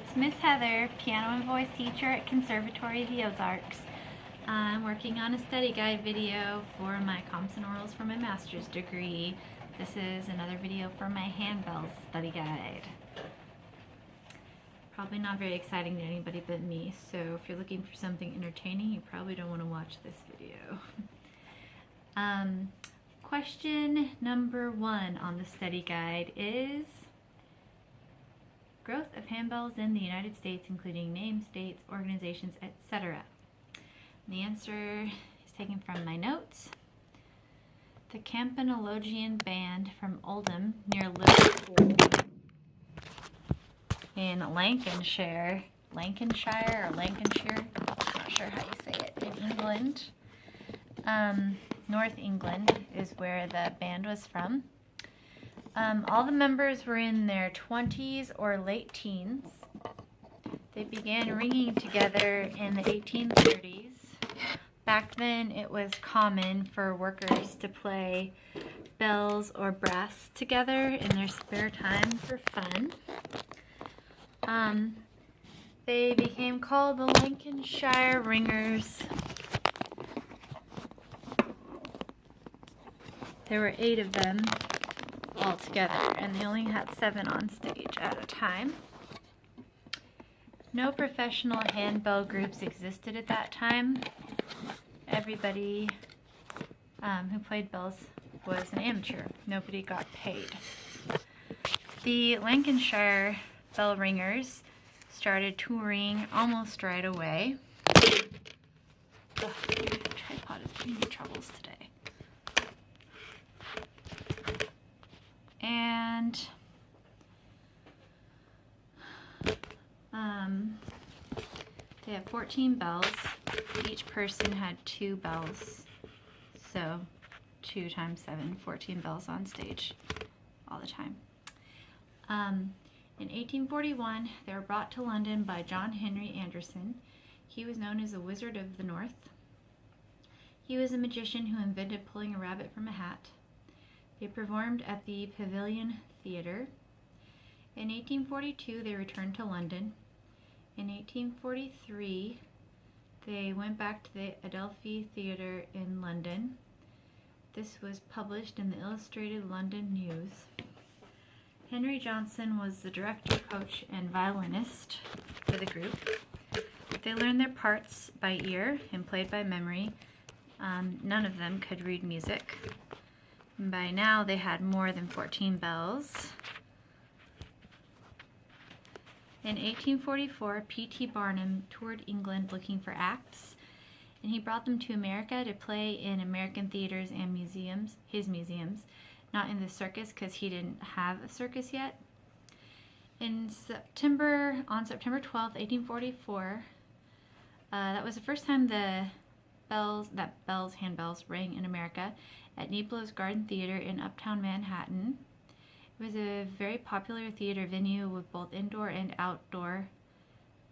it's Miss Heather, piano and voice teacher at Conservatory of the Ozarks. I'm working on a study guide video for my comps and orals for my master's degree. This is another video for my Handbell study guide. Probably not very exciting to anybody but me, so if you're looking for something entertaining, you probably don't want to watch this video. Question number 1 on the study guide is growth of handbells in the United States, including names, dates, organizations, etc. The answer is taken from my notes. The Campanologian Band from Oldham near Liverpool in Lancashire, not sure how you say it, in England. North England is where the band was from. All the members were in their 20s or late teens. They began ringing together in the 1830s. Back then it was common for workers to play bells or brass together in their spare time for fun. They became called the Lancashire Ringers. There were 8 of them altogether, and they only had 7 on stage at a time. No professional handbell groups existed at that time. Everybody who played bells was an amateur. Nobody got paid. The Lancashire bell ringers started touring almost right away. Ugh, the tripod is giving me troubles today. And they had 14 bells. Each person had 2 bells, so 2 times 7, 14 bells on stage all the time. In 1841, they were brought to London by John Henry Anderson. He was known as the Wizard of the North. He was a magician who invented pulling a rabbit from a hat. They performed at the Pavilion Theatre. In 1842, they returned to London. In 1843, they went back to the Adelphi Theatre in London. This was published in the Illustrated London News. Henry Johnson was the director, coach, and violinist for the group. They learned their parts by ear and played by memory. None of them could read music. By now, they had more than 14 bells. In 1844, P.T. Barnum toured England looking for acts, and he brought them to America to play in American theaters and museums, his museums, not in the circus because he didn't have a circus yet. On September 12th, 1844, that was the first time handbells rang in America at Niblo's Garden Theater in Uptown Manhattan. It was a very popular theater venue with both indoor and outdoor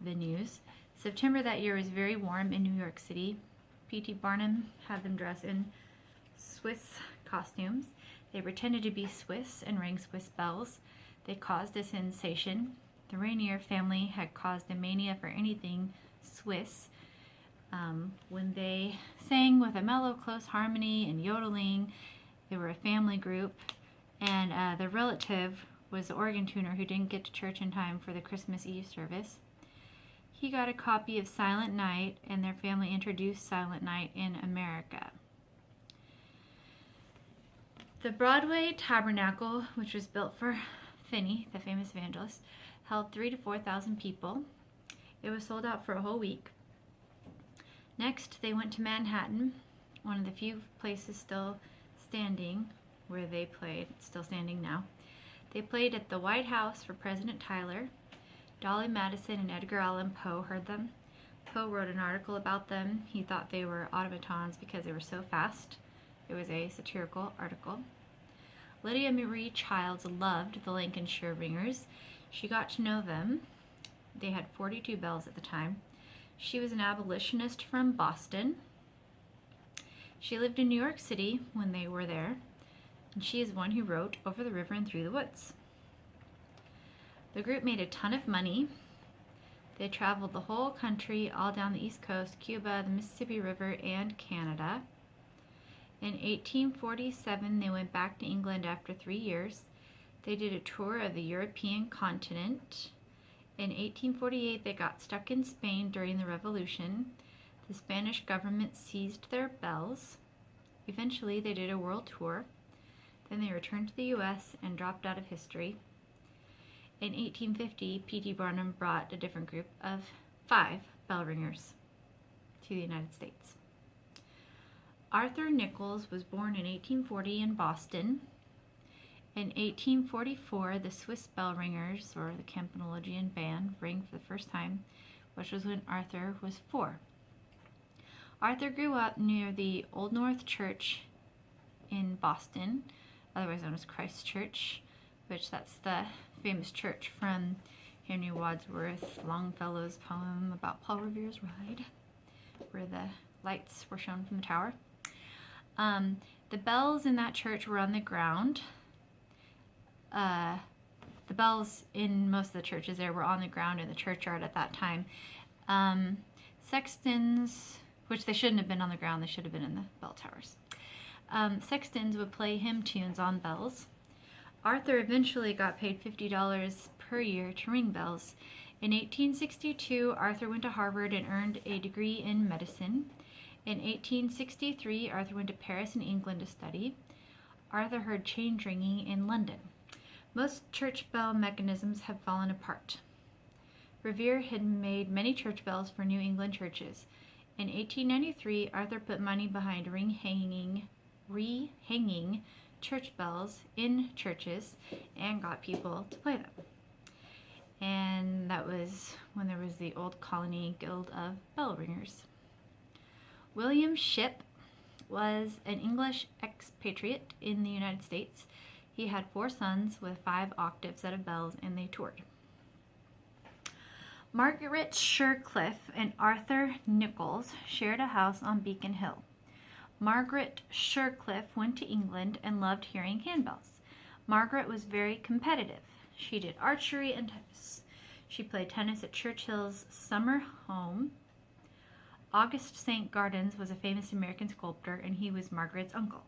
venues. September that year was very warm in New York City. P.T. Barnum had them dress in Swiss costumes. They pretended to be Swiss and rang Swiss bells. They caused a sensation. The Rainier family had caused a mania for anything Swiss. When they sang with a mellow, close harmony and yodeling, they were a family group, and the relative was the organ tuner who didn't get to church in time for the Christmas Eve service. He got a copy of Silent Night, and their family introduced Silent Night in America. The Broadway Tabernacle, which was built for Finney, the famous evangelist, held 3,000 to 4,000 people. It was sold out for a whole week. Next, they went to Manhattan, one of the few places still standing where they played, still standing now. They played at the White House for President Tyler. Dolly Madison and Edgar Allan Poe heard them. Poe wrote an article about them. He thought they were automatons because they were so fast. It was a satirical article. Lydia Marie Childs loved the Lancashire Ringers. She got to know them. They had 42 bells at the time. She was an abolitionist from Boston. She lived in New York City when they were there, and she is one who wrote Over the River and Through the Woods. The group made a ton of money. They traveled the whole country, all down the East Coast, Cuba, the Mississippi River, and Canada. In 1847, they went back to England after 3 years. They did a tour of the European continent. In 1848, they got stuck in Spain during the Revolution. The Spanish government seized their bells. Eventually, they did a world tour. Then they returned to the U.S. and dropped out of history. In 1850, P.T. Barnum brought a different group of 5 bell ringers to the United States. Arthur Nichols was born in 1840 in Boston. In 1844, the Swiss bell ringers, or the Campanologian band, rang for the first time, which was when Arthur was 4. Arthur grew up near the Old North Church in Boston, otherwise known as Christ Church, which that's the famous church from Henry Wadsworth Longfellow's poem about Paul Revere's Ride, where the lights were shown from the tower. The bells in that church were on the ground. The bells in most of the churches there were on the ground in the churchyard at that time. Sextons, which they shouldn't have been on the ground, they should have been in the bell towers. Sextons would play hymn tunes on bells. Arthur eventually got paid $50 per year to ring bells. In 1862, Arthur went to Harvard and earned a degree in medicine. In 1863, Arthur went to Paris and England to study. Arthur heard change ringing in London. Most church bell mechanisms have fallen apart. Revere had made many church bells for New England churches. In 1893, Arthur put money behind rehanging church bells in churches and got people to play them. And that was when there was the Old Colony Guild of Bell Ringers. William Shipp was an English expatriate in the United States. He had 4 sons with 5 octave set of bells, and they toured. Margaret Shercliffe and Arthur Nichols shared a house on Beacon Hill. Margaret Shercliffe went to England and loved hearing handbells. Margaret was very competitive. She did archery and tennis. She played tennis at Churchill's summer home. August St. Gaudens was a famous American sculptor, and he was Margaret's uncle.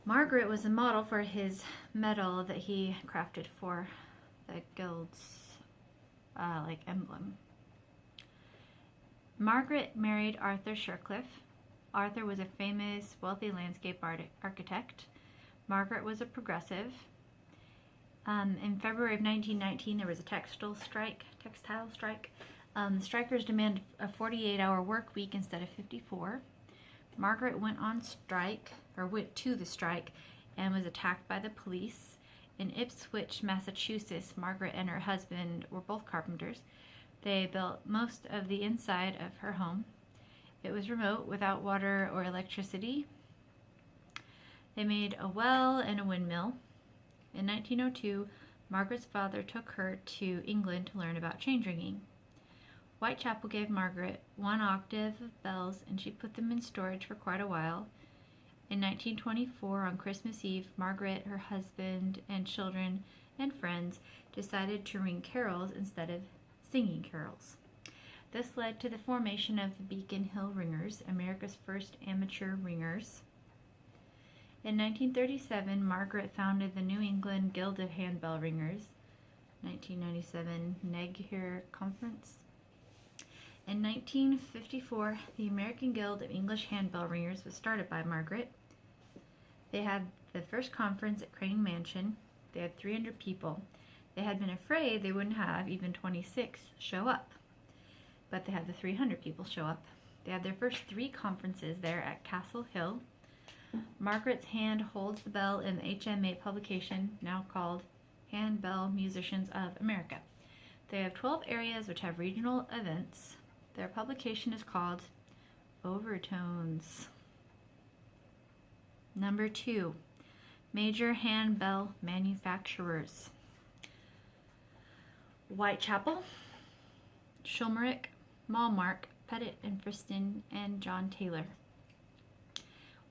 Margaret was a model for his medal that he crafted for the guild's emblem. Margaret married Arthur Shercliffe. Arthur was a famous, wealthy landscape architect. Margaret was a progressive. In February of 1919, there was a textile strike. The strikers demanded a 48-hour work week instead of 54. Margaret went to the strike and was attacked by the police. In Ipswich, Massachusetts, Margaret and her husband were both carpenters. They built most of the inside of her home. It was remote, without water or electricity. They made a well and a windmill. In 1902, Margaret's father took her to England to learn about change ringing. Whitechapel gave Margaret 1 octave of bells, and she put them in storage for quite a while. In 1924, on Christmas Eve, Margaret, her husband, and children and friends decided to ring carols instead of singing carols. This led to the formation of the Beacon Hill Ringers, America's first amateur ringers. In 1937, Margaret founded the New England Guild of Handbell Ringers, 1997 Naghier Conference. In 1954, the American Guild of English Handbell Ringers was started by Margaret. They had the first conference at Crane Mansion. They had 300 people. They had been afraid they wouldn't have even 26 show up, but they had the 300 people show up. They had their first 3 conferences there at Castle Hill. Margaret's hand holds the bell in the HMA publication, now called Handbell Musicians of America. They have 12 areas which have regional events. Their publication is called Overtones. Number 2, major handbell manufacturers. Whitechapel, Schulmerich, Malmark, Pettit and Friston, and John Taylor.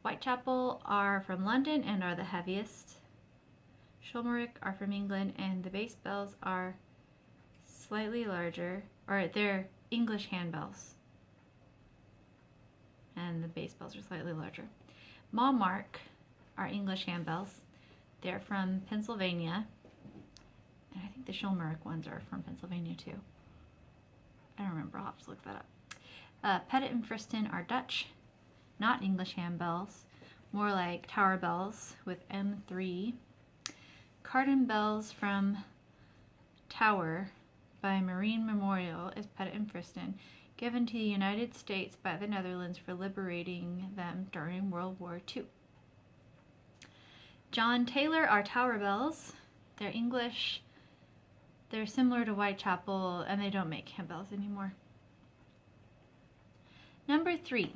Whitechapel are from London and are the heaviest. Schulmerich are from England, and the base bells are slightly larger, or they're English handbells. And the bass bells are slightly larger. Malmark are English handbells. They're from Pennsylvania. And I think the Schulmerich ones are from Pennsylvania too. I don't remember, I'll have to look that up. Pettit and Friston are Dutch, not English handbells, more like tower bells with M3. Carden bells from Tower by Marine Memorial is Pettit and Friston, given to the United States by the Netherlands for liberating them during World War II. John Taylor are tower bells. They're English. They're similar to Whitechapel, and they don't make handbells anymore. Number 3,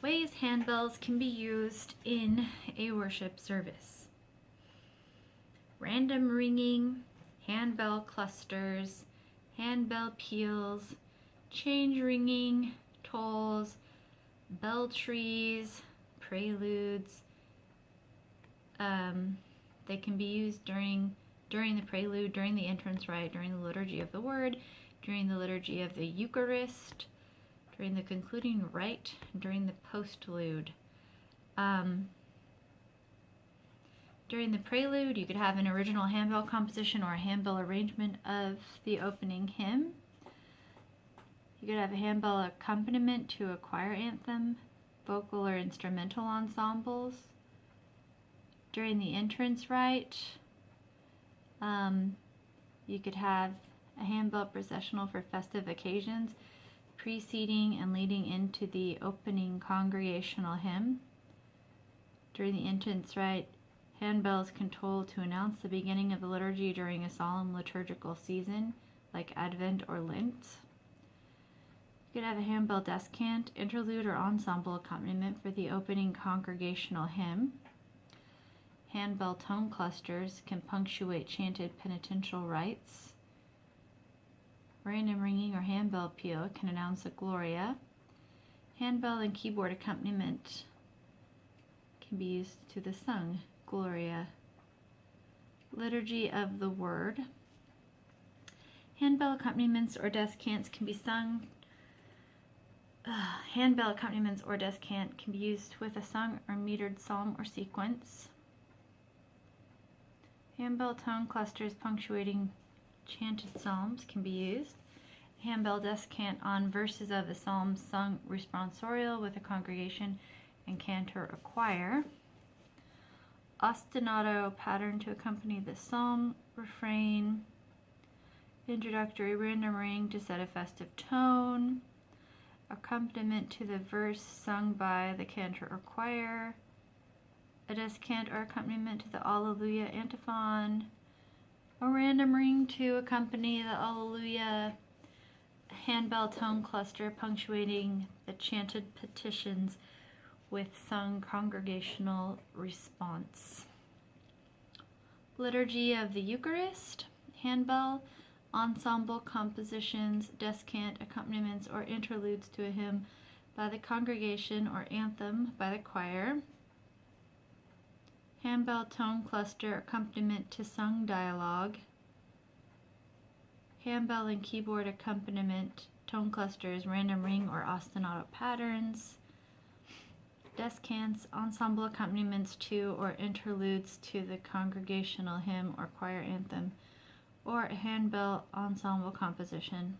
ways handbells can be used in a worship service. Random ringing, handbell clusters, handbell peals, change ringing, tolls, bell trees, preludes. They can be used during the prelude, during the entrance rite, during the liturgy of the word, during the liturgy of the Eucharist, during the concluding rite, during the postlude. During the prelude, you could have an original handbell composition or a handbell arrangement of the opening hymn. You could have a handbell accompaniment to a choir anthem, vocal or instrumental ensembles. During the entrance rite, you could have a handbell processional for festive occasions, preceding and leading into the opening congregational hymn. During the entrance rite, handbells can toll to announce the beginning of the liturgy during a solemn liturgical season, like Advent or Lent. You could have a handbell descant, interlude, or ensemble accompaniment for the opening congregational hymn. Handbell tone clusters can punctuate chanted penitential rites. Random ringing or handbell peal can announce a Gloria. Handbell and keyboard accompaniment can be used to the sung Gloria. Liturgy of the Word. Handbell accompaniments or descants can be sung. Handbell accompaniments or descant can be used with a sung or metered psalm or sequence. Handbell tone clusters punctuating chanted psalms can be used. Handbell descant on verses of the psalm sung responsorial with a congregation and cantor or choir. Ostinato pattern to accompany the psalm refrain. Introductory random ring to set a festive tone. Accompaniment to the verse sung by the cantor or choir. A descant or accompaniment to the Alleluia antiphon. A random ring to accompany the Alleluia. Handbell tone cluster punctuating the chanted petitions with sung congregational response. Liturgy of the Eucharist. Handbell, ensemble compositions, descant, accompaniments, or interludes to a hymn by the congregation or anthem by the choir. Handbell tone cluster accompaniment to sung dialogue. Handbell and keyboard accompaniment, tone clusters, random ring or ostinato patterns. Descants, ensemble accompaniments to or interludes to the congregational hymn or choir anthem, or a handbell ensemble composition.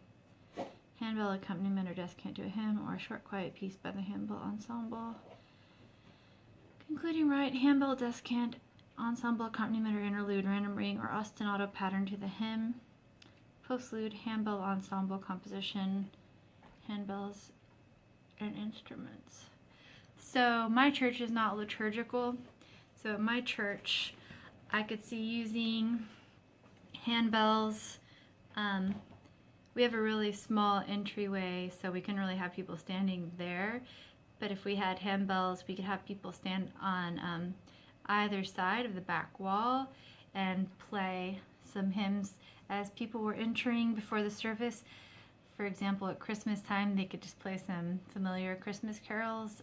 Handbell accompaniment or descant to a hymn or a short quiet piece by the handbell ensemble. Concluding rite, handbell descant, ensemble accompaniment or interlude, random ring or ostinato pattern to the hymn. Postlude, handbell ensemble composition, handbells and instruments. So my church is not liturgical. So at my church, I could see using handbells. We have a really small entryway, so we can really have people standing there. But if we had handbells, we could have people stand on either side of the back wall and play some hymns as people were entering before the service. For example, at Christmas time, they could just play some familiar Christmas carols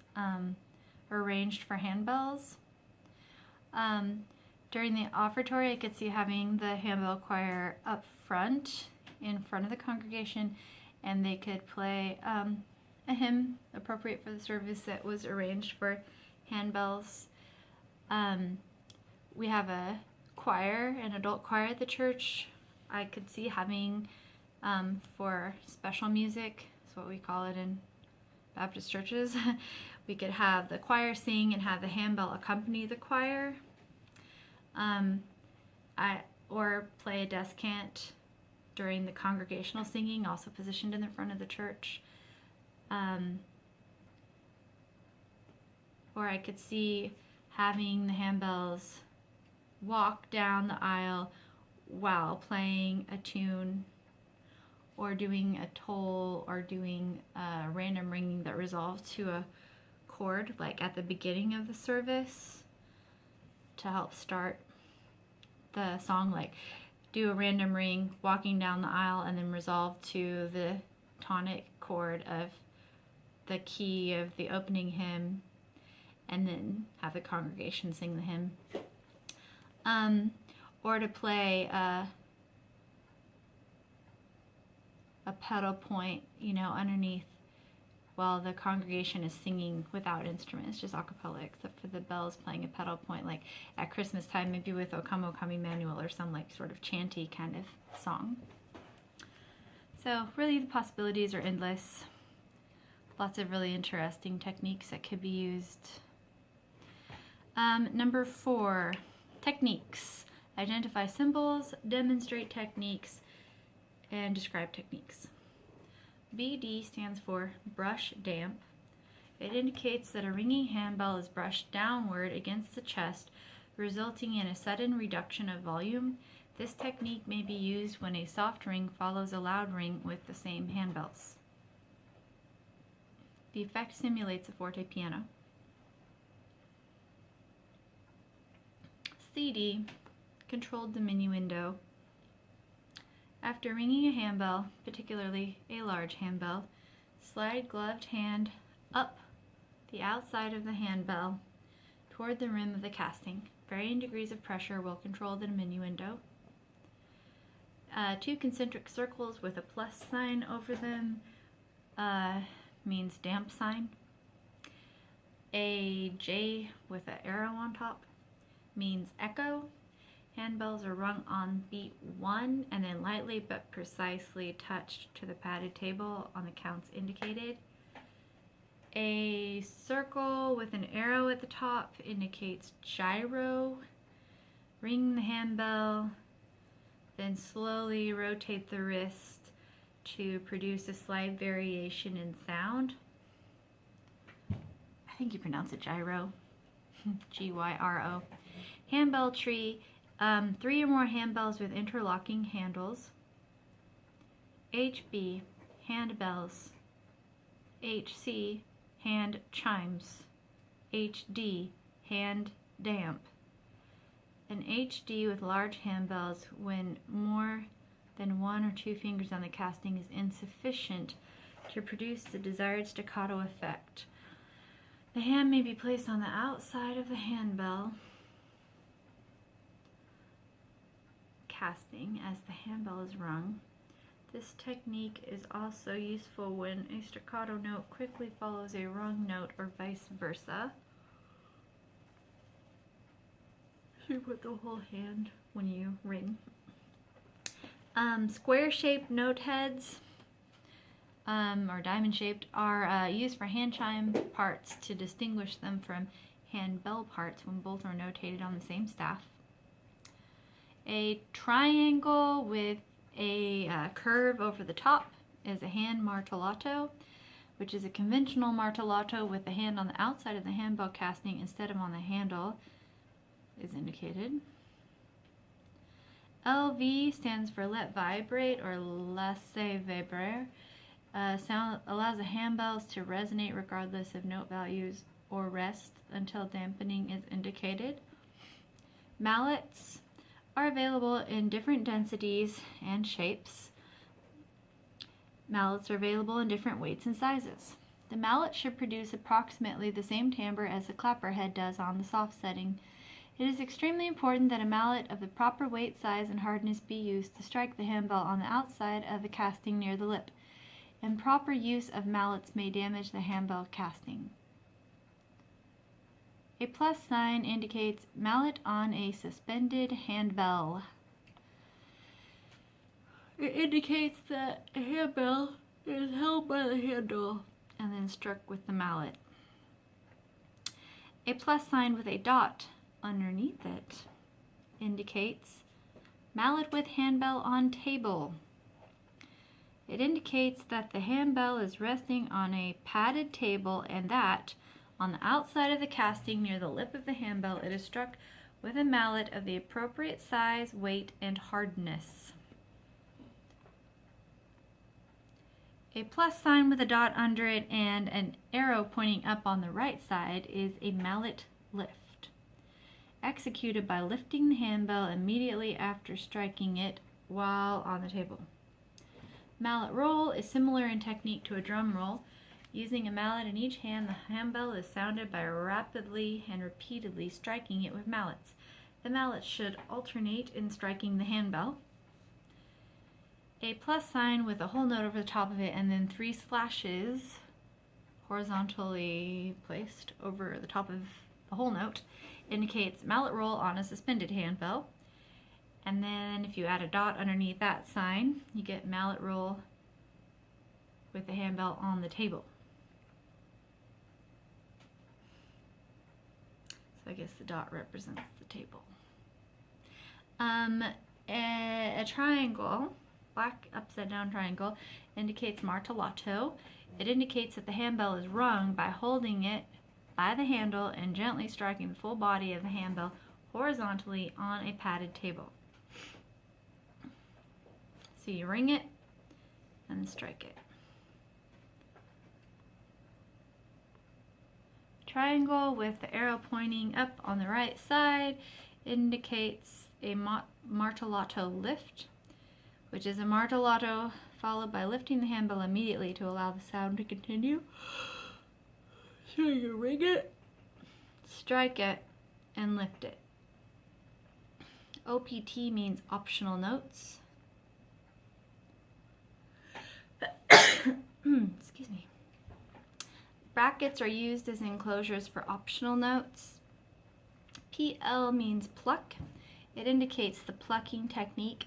arranged for handbells. During the offertory, I could see having the handbell choir up front in front of the congregation, and they could play a hymn appropriate for the service that was arranged for handbells. We have a choir, an adult choir at the church. I could see having for special music, that's what we call it in Baptist churches. We could have the choir sing and have the handbell accompany the choir. Or play a descant during the congregational singing, also positioned in the front of the church. Or I could see having the handbells walk down the aisle while playing a tune, or doing a toll, or doing a random ringing that resolves to a chord, like at the beginning of the service, to help start the song, like do a random ring walking down the aisle and then resolve to the tonic chord of the key of the opening hymn, and then have the congregation sing the hymn. Or to play a pedal point, underneath while the congregation is singing without instruments, just a cappella, except for the bells playing a pedal point, like at Christmas time, maybe with O Come, O Come Emmanuel, or some like sort of chanty kind of song. So really the possibilities are endless. Lots of really interesting techniques that could be used. Number 4, techniques. Identify symbols, demonstrate techniques, and describe techniques. BD stands for brush damp. It indicates that a ringing handbell is brushed downward against the chest, resulting in a sudden reduction of volume. This technique may be used when a soft ring follows a loud ring with the same handbells. The effect simulates a forte piano. CD, controlled diminuendo. After ringing a handbell, particularly a large handbell, slide gloved hand up the outside of the handbell toward the rim of the casting. Varying degrees of pressure will control the diminuendo. 2 concentric circles with a plus sign over them means damp sign. A J with an arrow on top means echo. Handbells are rung on beat 1 and then lightly but precisely touched to the padded table on the counts indicated. A circle with an arrow at the top indicates gyro. Ring the handbell, then slowly rotate the wrist to produce a slight variation in sound. I think you pronounce it gyro. G-Y-R-O. Handbell tree. 3 or more handbells with interlocking handles. HB, handbells. HC, hand chimes. HD, hand damp. An HD with large handbells when more than 1 or 2 fingers on the casting is insufficient to produce the desired staccato effect. The hand may be placed on the outside of the handbell casting as the handbell is rung. This technique is also useful when a staccato note quickly follows a rung note or vice versa. So you put the whole hand when you ring. Square-shaped note heads or diamond-shaped are used for hand chime parts to distinguish them from handbell parts when both are notated on the same staff. A triangle with a curve over the top is a hand martellato, which is a conventional martellato with the hand on the outside of the handbell casting instead of on the handle, is indicated. LV stands for let vibrate or laisser vibrer. Sound allows the handbells to resonate regardless of note values or rest until dampening is indicated. Mallets are available in different densities and shapes. Mallets are available in different weights and sizes. The mallet should produce approximately the same timbre as the clapper head does on the soft setting. It is extremely important that a mallet of the proper weight, size, and hardness be used to strike the handbell on the outside of the casting near the lip. Improper use of mallets may damage the handbell casting. A plus sign indicates mallet on a suspended handbell. It indicates that a handbell is held by the handle and then struck with the mallet. A plus sign with a dot underneath it indicates mallet with handbell on table. It indicates that the handbell is resting on a padded table and that on the outside of the casting near the lip of the handbell it is struck with a mallet of the appropriate size, weight, and hardness. A plus sign with a dot under it and an arrow pointing up on the right side is a mallet lift, executed by lifting the handbell immediately after striking it while on the table. Mallet roll is similar in technique to a drum roll. Using a mallet in each hand, the handbell is sounded by rapidly and repeatedly striking it with mallets. The mallets should alternate in striking the handbell. A plus sign with a whole note over the top of it and then 3 slashes horizontally placed over the top of the whole note indicates mallet roll on a suspended handbell. And then if you add a dot underneath that sign, you get mallet roll with the handbell on the table. So I guess the dot represents the table. A triangle, black upside down triangle, indicates martellato. It indicates that the handbell is rung by holding it by the handle and gently striking the full body of the handbell horizontally on a padded table. So you ring it and then strike it. Triangle with the arrow pointing up on the right side indicates a martellato lift, which is a martellato followed by lifting the handbell immediately to allow the sound to continue. So you ring it, strike it, and lift it. OPT means optional notes. Excuse me. Brackets are used as enclosures for optional notes. PL means pluck. It indicates the plucking technique.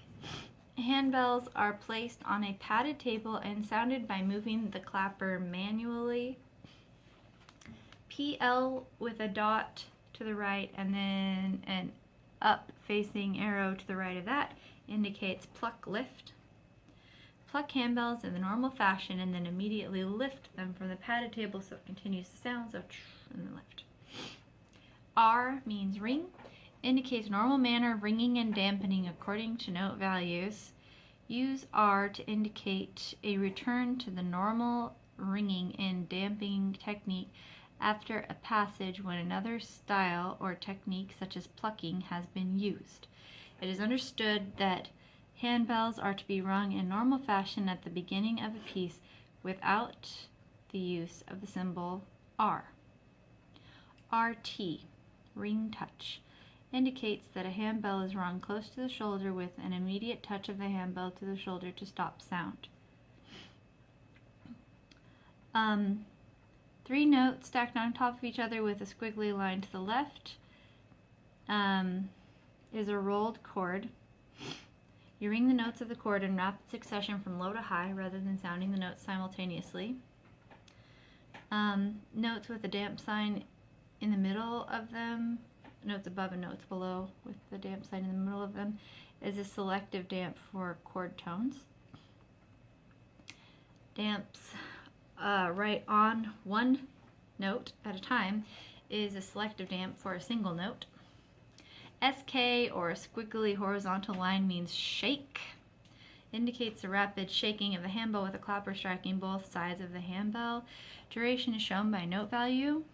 Handbells are placed on a padded table and sounded by moving the clapper manually. PL with a dot to the right and then an up facing arrow to the right of that indicates pluck lift. Pluck handbells in the normal fashion and then immediately lift them from the padded table so it continues the sound, so and then lift. R means ring, indicates normal manner of ringing and dampening according to note values. Use R to indicate a return to the normal ringing and damping technique after a passage when another style or technique such as plucking has been used. It is understood that handbells are to be rung in normal fashion at the beginning of a piece without the use of the symbol R. RT, ring touch, indicates that a handbell is rung close to the shoulder with an immediate touch of the handbell to the shoulder to stop sound. 3 notes stacked on top of each other with a squiggly line to the left is a rolled chord. You ring the notes of the chord in rapid succession from low to high rather than sounding the notes simultaneously. Notes with a damp sign in the middle of them, notes above and notes below with the damp sign in the middle of them, is a selective damp for chord tones. Damps right on one note at a time is a selective damp for a single note. SK, or a squiggly horizontal line, means shake. Indicates the rapid shaking of the handbell with a clapper striking both sides of the handbell. Duration is shown by note value.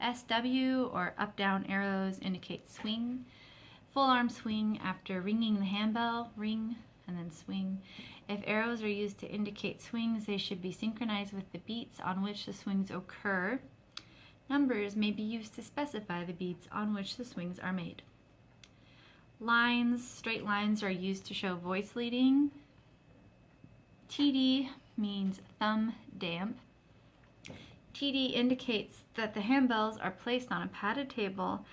SW, or up-down arrows, indicate swing. Full arm swing after ringing the handbell, ring and then swing. If arrows are used to indicate swings, they should be synchronized with the beats on which the swings occur. Numbers may be used to specify the beats on which the swings are made. Lines, straight lines, are used to show voice leading. TD means thumb damp. TD indicates that the handbells are placed on a padded table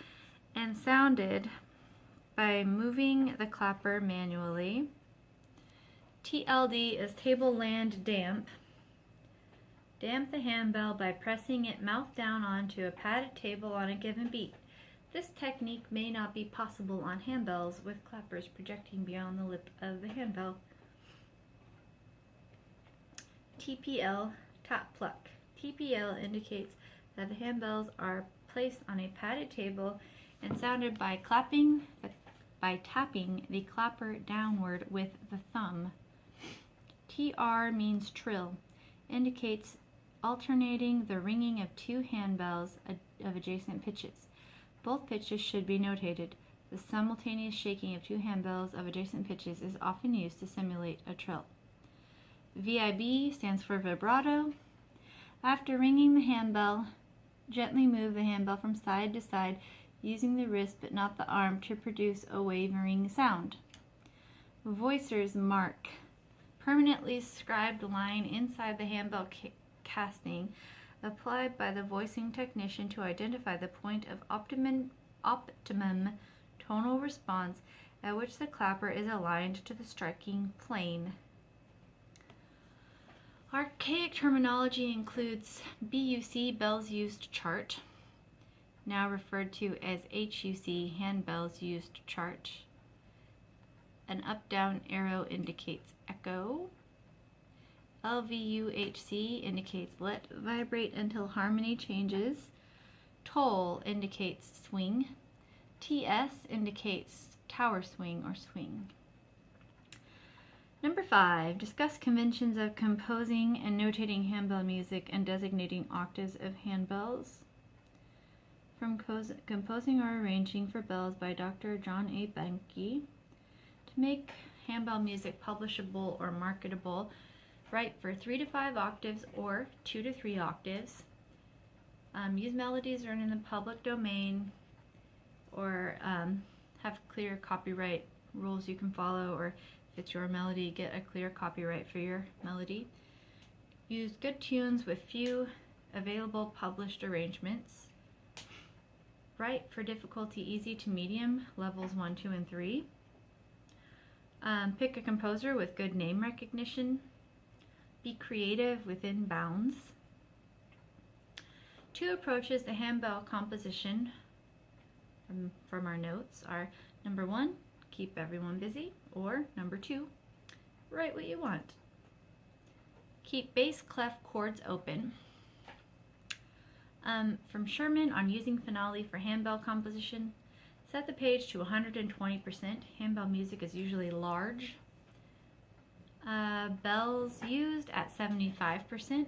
and sounded by moving the clapper manually. TLD is table land damp. Damp the handbell by pressing it mouth down onto a padded table on a given beat. This technique may not be possible on handbells with clappers projecting beyond the lip of the handbell. TPL, tap pluck. TPL indicates that the handbells are placed on a padded table and sounded by tapping the clapper downward with the thumb. TR means trill, indicates alternating the ringing of two handbells of adjacent pitches. Both pitches should be notated. The simultaneous shaking of two handbells of adjacent pitches is often used to simulate a trill. VIB stands for vibrato. After ringing the handbell, gently move the handbell from side to side using the wrist but not the arm to produce a wavering sound. Voicer's mark. Permanently scribed line inside the handbell casting applied by the voicing technician to identify the point of optimum tonal response at which the clapper is aligned to the striking plane. Archaic terminology includes BUC, bells used chart, now referred to as HUC, handbells used chart. An up-down arrow indicates echo. LVUHC indicates let vibrate until harmony changes. Toll indicates swing. TS indicates tower swing or swing. Number 5, discuss conventions of composing and notating handbell music and designating octaves of handbells. From Composing or Arranging for Bells by Dr. John A. Benke. To make handbell music publishable or marketable, write for 3 to 5 octaves or 2 to 3 octaves. Use melodies earned in the public domain, or have clear copyright rules you can follow, or if it's your melody, get a clear copyright for your melody. Use good tunes with few available published arrangements. Write for difficulty easy to medium, levels 1, 2, and 3. Pick a composer with good name recognition. Be creative within bounds. 2 approaches to handbell composition from our notes are: number 1, keep everyone busy, or number 2, write what you want. Keep bass clef chords open. From Sherman on using finale for handbell composition, set the page to 120%. Handbell music is usually large. Bells used at 75%.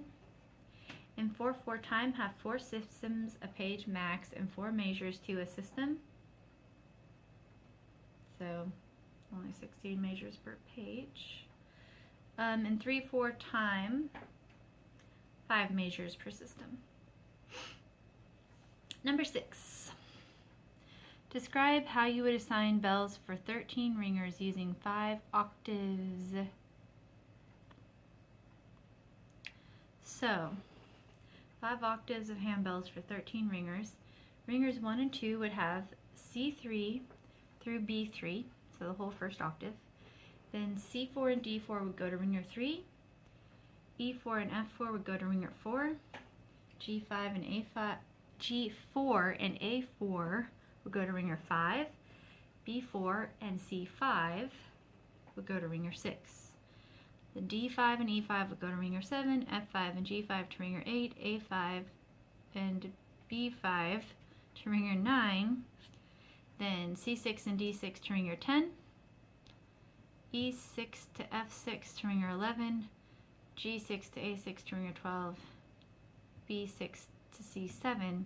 In 4/4 time, have 4 systems a page max and 4 measures to a system. So only 16 measures per page. In 3/4 time, 5 measures per system. Number 6. Describe how you would assign bells for 13 ringers using 5 octaves. So, 5 octaves of handbells for 13 ringers. Ringers 1 and 2 would have C3 through B3, so the whole first octave. Then C4 and D4 would go to ringer 3. E4 and F4 would go to ringer 4. G4 and A4 would go to ringer 5. B4 and C5 would go to ringer 6. The D5 and E5 would go to ringer 7, F5 and G5 to ringer 8, A5 and B5 to ringer 9, then C6 and D6 to ringer 10, E6 to F6 to ringer 11, G6 to A6 to ringer 12, B6 to C7,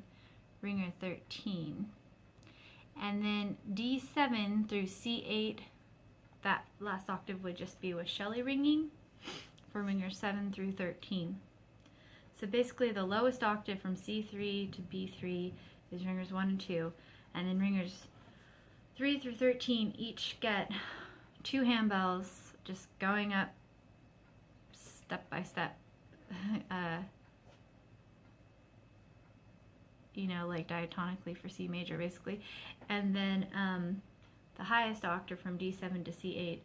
ringer 13. And then D7 through C8, that last octave would just be with Shelley ringing for ringer 7 through 13. So basically the lowest octave from C3 to B3 is ringers 1 and 2, and then ringers 3 through 13 each get 2 handbells, just going up step by step, you know, like diatonically for C major basically. And then the highest octave from D7 to C8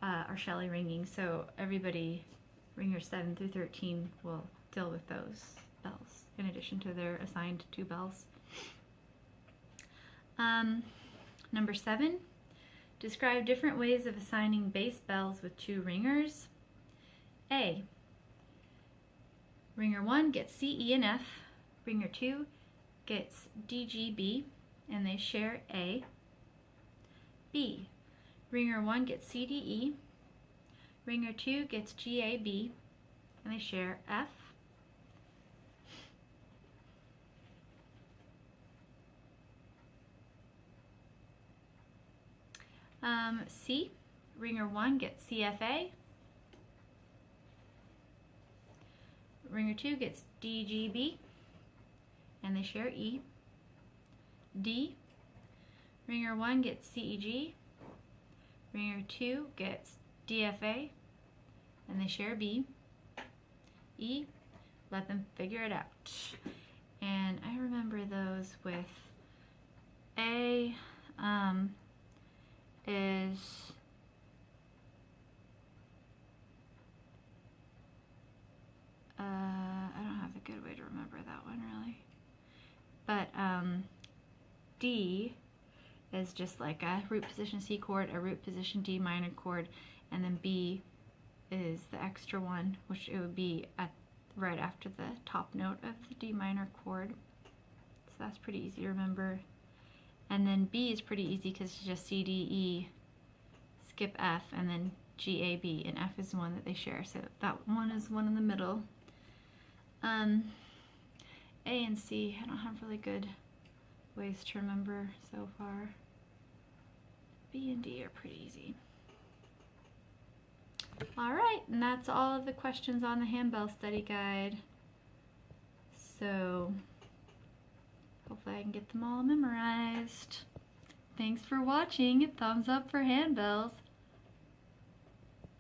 are Shelley ringing, so everybody, ringers 7 through 13, will deal with those bells in addition to their assigned 2 bells. Number 7, describe different ways of assigning bass bells with 2 ringers. A, ringer 1 gets C, E, and F. Ringer 2 gets D, G, B, and they share A. B, ringer 1 gets C, D, E. Ringer 2 gets G, A, B, and they share F. C, ringer 1 gets C, F, A. Ringer 2 gets D, G, B, and they share E. D, ringer 1 gets C, E, G. Ringer 2 gets D, F, A, and they share B. E, let them figure it out. And I remember those with A is I don't have a good way to remember that one really. But D is just like a root position C chord, a root position D minor chord, and then B is the extra one, which it would be at right after the top note of the D minor chord. So that's pretty easy to remember. And then B is pretty easy because it's just C, D, E, skip F, and then G, A, B, and F is the one that they share. So that one is one in the middle. A and C, I don't have really good ways to remember so far. B and D are pretty easy. Alright, and that's all of the questions on the handbell study guide. So hopefully I can get them all memorized. Thanks for watching. Thumbs up for handbells.